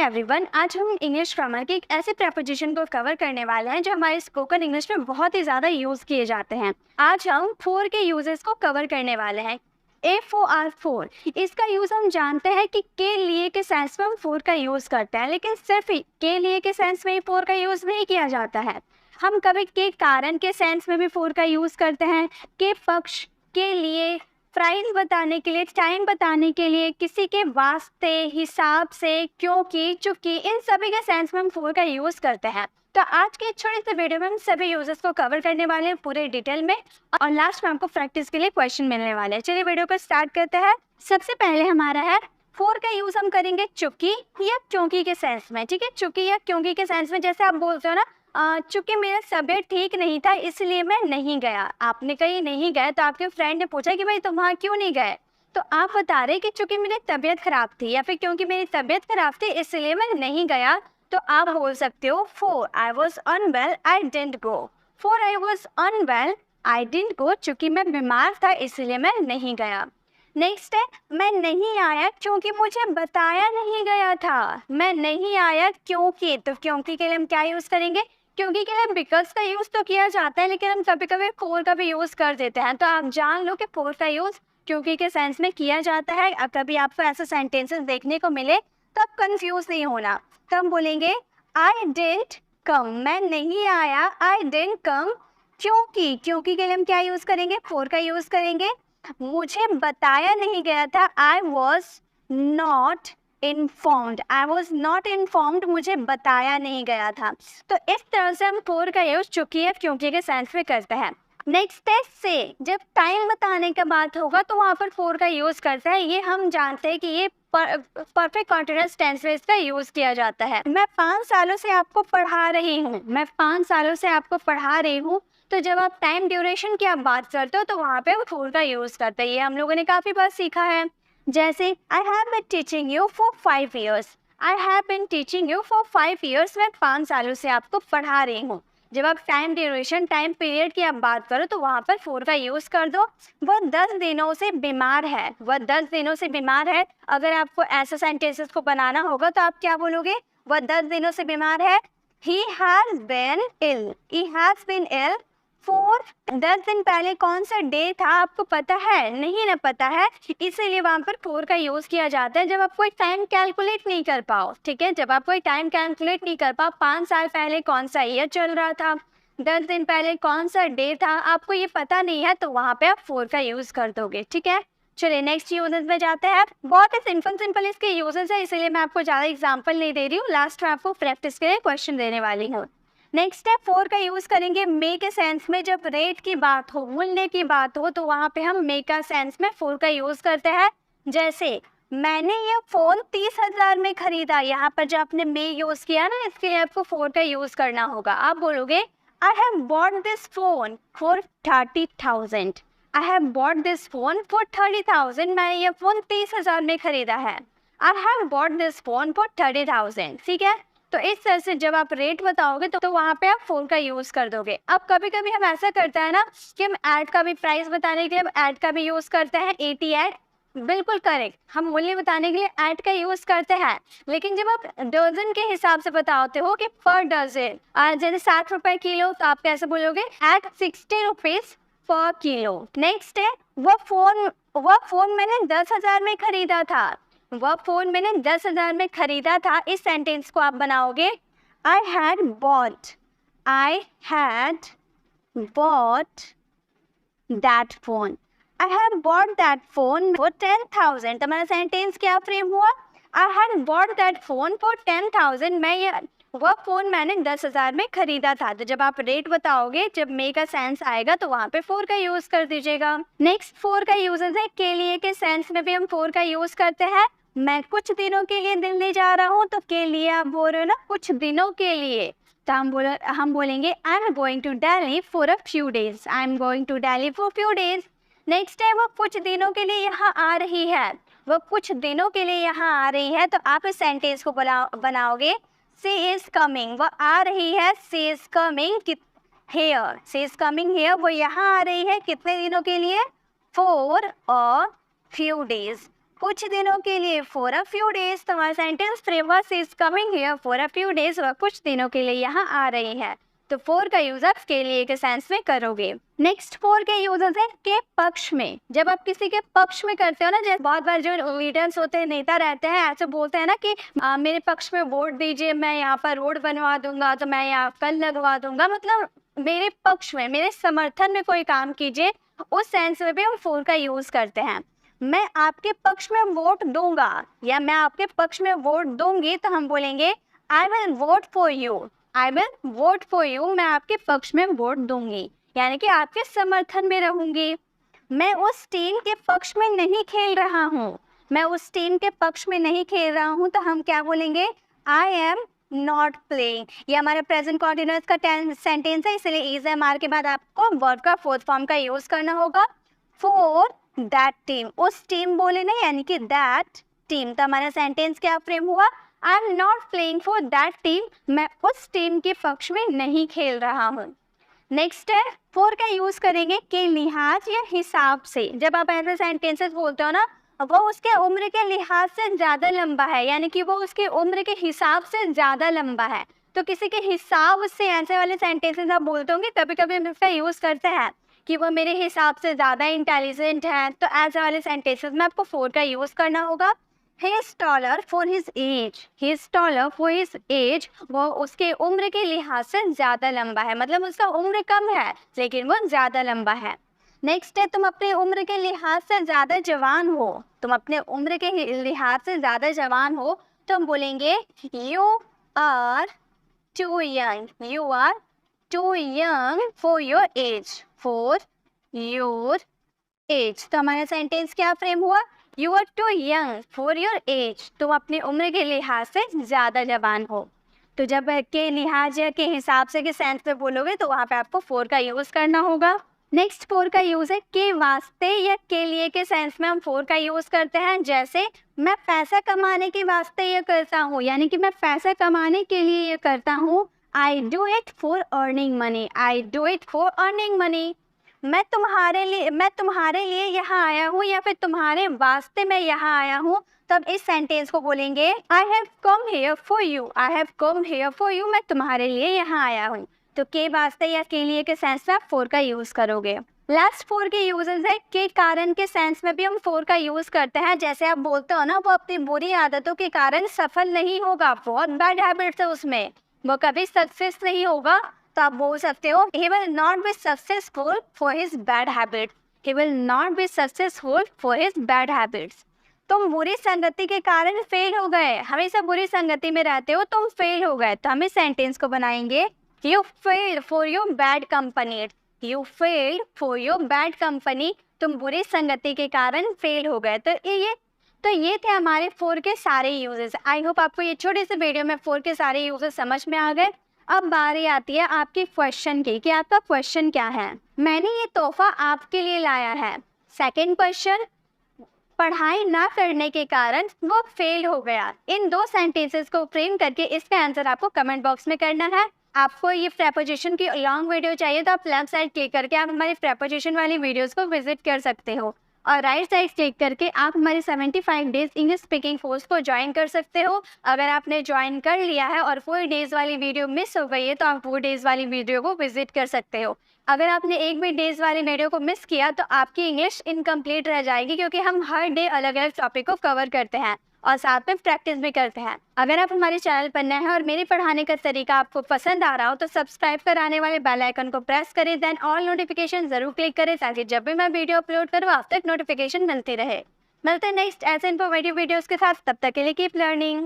Everyone, आज हम English grammar के एक ऐसे प्रेपोजिशन को कवर करने वाले हैं जो हमारे स्पोकन इंग्लिश में बहुत ही ज़्यादा यूज़ किए जाते हैं। आज हम फोर के यूजेस को कवर करने वाले हैं। FOR फोर, इसका यूज़ हम जानते हैं कि के लिए के सेंस में हम फोर का यूज़ करते हैं, लेकिन सिर्फ के लिए के सेंस में ही फोर का यूज़ नहीं किया जाता है। हम कभी के कारण के सेंस में भी फोर का यूज़ करते हैं, के पक्ष, के लिए, प्राइस बताने के लिए, टाइम बताने के लिए, किसी के वास्ते, हिसाब से, क्योंकि, चूंकि, इन सभी के सेंस में हम फोर का यूज़ करते हैं। तो आज के छोटे से वीडियो में हम सभी यूजेस को कवर करने वाले हैं पूरे डिटेल में, और लास्ट में हमको प्रैक्टिस के लिए क्वेश्चन मिलने वाले हैं। चलिए वीडियो को स्टार्ट करते हैं। सबसे पहले हमारा है फोर का यूज हम करेंगे चूंकि या क्योंकि के सेंस में। ठीक है, चूंकि या क्योंकि के सेंस में जैसे आप बोलते हो ना, चूंकि मेरा तबीयत ठीक नहीं था इसलिए मैं नहीं गया। आपने कहीं नहीं गए तो आपके फ्रेंड ने पूछा कि भाई तुम वहाँ क्यों नहीं गए, तो आप बता रहे कि चूंकि मेरी तबीयत खराब थी या फिर क्योंकि मेरी तबीयत खराब थी इसलिए मैं नहीं गया। तो आप बोल सकते हो for I was unwell I didn't go. For I was unwell I didn't go, चूंकि मैं बीमार था इसलिए मैं नहीं गया। नेक्स्ट है मैं नहीं आया क्योंकि मुझे बताया नहीं गया था। मैं नहीं आया क्योंकि, तो क्योंकि के लिए हम क्या यूज करेंगे? क्योंकि के लिए बिकॉज का यूज तो किया जाता है, लेकिन हम कभी कभी फॉर का भी यूज कर देते हैं। तो आप जान लो कि फॉर का यूज क्योंकि के सेंस में किया जाता है। अब कभी आपको ऐसे सेंटेंसेस देखने को मिले तो आप कंफ्यूज नहीं होना। तो हम बोलेंगे आई डिडंट कम, मैं नहीं आया, आई डिडंट कम क्योंकि, क्योंकि के लिए हम क्या यूज करेंगे? फॉर का यूज करेंगे। मुझे बताया नहीं गया था, I was not informed, I was not informed, मुझे बताया नहीं गया था। तो इस तरह से हम फोर का यूज चूंकि या क्योंकि के सेंस में करते हैं। नेक्स्ट है से, जब टाइम बताने का बात होगा तो वहाँ पर फोर का यूज करते हैं। ये हम जानते हैं कि ये परफेक्ट कॉन्टिन्यूअस टेंस में इसका यूज किया जाता है। मैं 5 सालों से आपको पढ़ा रही हूँ, मैं 5 सालों से आपको पढ़ा रही हूँ। तो जब आप टाइम ड्यूरेशन की आप बात करते हो तो वहाँ पे फोर का यूज करते हैं। ये हम लोगों ने काफी बार सीखा है। जैसे I have been teaching you for 5 years, I have been teaching you for 5 years, मैं 5 सालों से आपको पढ़ा रही हूँ। जब आप टाइम ड्यूरेशन, टाइम पीरियड की आप बात करो तो वहाँ पर फोर का यूज कर दो। वह 10 दिनों से बीमार है, वह 10 दिनों से बीमार है। अगर आपको ऐसे सेंटेंसेस को बनाना होगा तो आप क्या बोलोगे? वह 10 दिनों से बीमार है। He has been ill, he has been ill for 10 दिन पहले कौन सा डे था आपको पता है? नहीं ना पता है, इसीलिए वहाँ पर फोर का यूज किया जाता है जब आप कोई टाइम कैलकुलेट नहीं कर पाओ। ठीक है, जब आप कोई टाइम कैलकुलेट नहीं कर पाओ, 5 साल पहले कौन सा ईयर चल रहा था, 10 दिन पहले कौन सा डे था, आपको ये पता नहीं है, तो वहाँ पे आप फोर का यूज कर दोगे। ठीक है, चलिए नेक्स्ट यूजेस में जाते हैं। बहुत ही सिंपल इसके यूजेस है, इसीलिए मैं आपको ज़्यादा एग्जाम्पल नहीं दे रही हूँ। लास्ट में आपको प्रैक्टिस के लिए क्वेश्चन देने वाली हूँ। नेक्स्ट है फोर का यूज करेंगे मे के सेंस में। जब रेट की बात हो, मूल्य की बात हो, तो वहाँ पे हम मे का सेंस में फोर का यूज करते हैं। जैसे मैंने ये फोन 30,000 में खरीदा, यहाँ पर जो आपने मे यूज किया ना, इसके लिए आपको फोर का यूज करना होगा। आप बोलोगे I have bought this phone for 30,000, I have bought this phone for 30,000, मैंने ये फोन 30,000 में खरीदा है। I have bought this phone for 30,000। ठीक है, तो इस तरह से जब आप रेट बताओगे तो वहाँ पे आप फोर का यूज कर दोगे। अब कभी कभी हम ऐसा करते हैं ना कि हम ऐड का भी प्राइस बताने के लिए ऐड का भी यूज करते हैं, 80 ऐड, बिल्कुल करेक्ट, हम मूल्य बताने के लिए ऐड का यूज करते हैं। लेकिन जब आप डजन के हिसाब से बताते हो कि पर डजन, जैसे 60 रुपए किलो, तो आप कैसे बोलोगे? At 60 rupees per kilo. Next है वह फोन मैंने 10,000 में खरीदा था, वह फोन मैंने 10,000 में खरीदा था। इस सेंटेंस को आप बनाओगे I had bought that phone, I had bought that phone for 10,000। तो मेरा सेंटेंस क्या फ्रेम हुआ? I had bought that phone for 10,000, वह फोन मैंने 10,000 में खरीदा था। तो जब आप रेट बताओगे, जब मे का सेंस आएगा तो वहाँ पे फोर का यूज कर दीजिएगा। नेक्स्ट फोर का यूजेस है के लिए के सेंस में भी हम फोर का यूज करते हैं। मैं कुछ दिनों के लिए दिल्ली जा रहा हूँ, तो के लिए आप बोल रहे हो ना, कुछ दिनों के लिए, तो हम बोलेंगे I am going to Delhi for a few days, I am going to Delhi for few days. Next है वो कुछ दिनों के लिए यहाँ आ रही है, वो कुछ दिनों के लिए यहाँ आ रही है। तो आप इस सेंटेंस को बनाओगे शी इज कमिंग, वो आ रही है, she is coming here, she is coming here, वो यहाँ आ रही है कितने दिनों के लिए? For a few days. कुछ दिनों के लिए, फॉर अ फ्यू डेज। तो हमारा sentence frame she is coming here for a few days, वह कुछ दिनों के लिए यहाँ आ रही है। तो फॉर का यूज आप के लिए के सेंस में करोगे। नेक्स्ट फॉर के यूजेस है के पक्ष में। जब आप किसी के पक्ष में करते हो ना, जैसे बहुत बार जो लीडर्स होते हैं, नेता रहते हैं, ऐसे बोलते हैं ना कि मेरे पक्ष में वोट दीजिए, मैं यहाँ पर रोड बनवा दूंगा, तो मैं यहाँ कल लगवा दूंगा, मतलब मेरे पक्ष में, मेरे समर्थन में कोई काम कीजिए, उस सेंस में भी हम फॉर का यूज करते हैं। मैं आपके पक्ष में वोट दूंगा या मैं आपके पक्ष में वोट दूंगी, तो हम बोलेंगे I will vote for you. I will vote for you, मैं आपके पक्ष में वोट दूंगी, यानी कि आपके समर्थन में रहूंगी। मैं उस टीम के पक्ष में नहीं खेल रहा हूँ, मैं उस टीम के पक्ष में नहीं खेल रहा हूँ, तो हम क्या बोलेंगे, आई एम नॉट प्लेइंग। ये हमारा प्रेजेंट कॉन्टिन्यूअस का सेंटेंस है, इसलिए इज एम आर के बाद आपको वर्ब का फोर्थ फॉर्म का यूज करना होगा। फॉर दैट टीम, उस टीम बोले नहीं, यानी कि दैट टीम। तो हमारा सेंटेंस क्या फ्रेम हुआ, I am not playing for that team, मैं उस टीम के पक्ष में नहीं खेल रहा हूँ। नेक्स्ट है फॉर का यूज करेंगे के लिहाज या हिसाब से। जब आप ऐसे सेंटेंसेस बोलते हो ना, वो उसके उम्र के लिहाज से ज़्यादा लंबा है, यानी कि वो उसकी उम्र के हिसाब से ज़्यादा लंबा है, तो किसी के हिसाब से ऐसे वाले सेंटेंसेस आप बोलते होंगे, कभी कभी हम इसका यूज़ करते हैं कि वो मेरे हिसाब से ज़्यादा इंटेलिजेंट है, तो ऐसे वाले सेंटेंसेस में आपको फॉर का यूज़ करना होगा। He is taller for his age, he is taller for his age, वो उसके उम्र के लिहाज से ज़्यादा लंबा है, मतलब उसका उम्र कम है लेकिन वो ज़्यादा लंबा है। नेक्स्ट है तुम अपने उम्र के लिहाज से ज़्यादा जवान हो, तुम अपने उम्र के लिहाज से ज़्यादा जवान हो, तो हम बोलेंगे you are too young, you are too young for your age, for your age. तो हमारा सेंटेंस क्या फ्रेम हुआ, you are too young for your age, तुम अपने उम्र के लिहाज से ज़्यादा जवान हो। तो जब के लिहाज या के हिसाब से के सेंस में बोलोगे, तो वहाँ पे आपको फॉर का यूज़ करना होगा। नेक्स्ट फॉर का यूज़ है के वास्ते या के लिए के सेंस में हम फॉर का यूज़ करते हैं। जैसे मैं पैसा कमाने के वास्ते ये करता हूँ, यानी कि मैं पैसा कमाने के लिए ये करता हूँ। I do it for earning money, I do it for earning money. मैं तुम्हारे लिए यहाँ आया हूँ, या फिर तुम्हारे वास्ते मैं यहाँ आया हूँ, तब इस सेंटेंस को बोलेंगे I have come here for you, I have come here for you, मैं तुम्हारे लिए यहाँ आया हूँ। तो के वास्ते या के लिए के सेंस में आप फॉर का यूज़ करोगे। लास्ट फॉर के यूजेस है के कारण के सेंस में भी हम फॉर का यूज़ करते हैं। जैसे आप बोलते हो ना, वो अपनी बुरी आदतों के कारण सफल नहीं होगा, बहुत बैड हैबिट्स है उसमें, वो कभी सक्सेस नहीं होगा, तो आप बोल सकते हो he will not be successful for his bad habits, he will not be successful for his bad habits। तुम बुरी संगति के कारण फेल हो गए, हमेशा बुरी संगति में रहते हो, तुम फेल हो गए, तो हम इस सेंटेंस को बनाएंगे you failed for your bad company, you failed for your bad company, तुम बुरी संगति के कारण फेल हो गए। तो ये थे हमारे फॉर के सारे यूजेस। आई होप आपको ये छोटे से वीडियो में फॉर के सारे यूजेस समझ में आ गए। अब बारी आती है आपके क्वेश्चन की कि आपका क्वेश्चन क्या है। मैंने ये तोहफा आपके लिए लाया है। सेकंड क्वेश्चन, पढ़ाई ना करने के कारण वो फेल हो गया। इन दो सेंटेंसेस को फ्रेम करके इसका आंसर आपको कमेंट बॉक्स में करना है। आपको ये प्रेपोजिशन की लॉन्ग वीडियो चाहिए तो आप लेफ्ट साइड क्लिक करके आप हमारे प्रेपोजिशन वाली वीडियोस को विजिट कर सकते हो, और राइट साइड क्लिक करके आप हमारे 75 डेज इंग्लिश स्पीकिंग कोर्स को ज्वाइन कर सकते हो। अगर आपने ज्वाइन कर लिया है और 4 डेज़ वाली वीडियो मिस हो गई है, तो आप 4 डेज़ वाली वीडियो को विजिट कर सकते हो। अगर आपने एक भी डेज़ वाली वीडियो को मिस किया तो आपकी इंग्लिश इनकम्प्लीट रह जाएगी, क्योंकि हम हर डे अलग अलग टॉपिक को कवर करते हैं और साथ में प्रैक्टिस भी करते हैं। अगर आप हमारे चैनल पर नए हैं और मेरे पढ़ाने का तरीका आपको पसंद आ रहा हो, तो सब्सक्राइब कर आने वाले बेल आइकन को प्रेस करें, देन ऑल नोटिफिकेशन जरूर क्लिक करें, ताकि जब भी मैं वीडियो अपलोड करूँ आप तक नोटिफिकेशन मिलती रहे। मिलते हैं नेक्स्ट ऐसे इन्फॉर्मेटिव वीडियोस के साथ, तब तक के लिए कीप लर्निंग।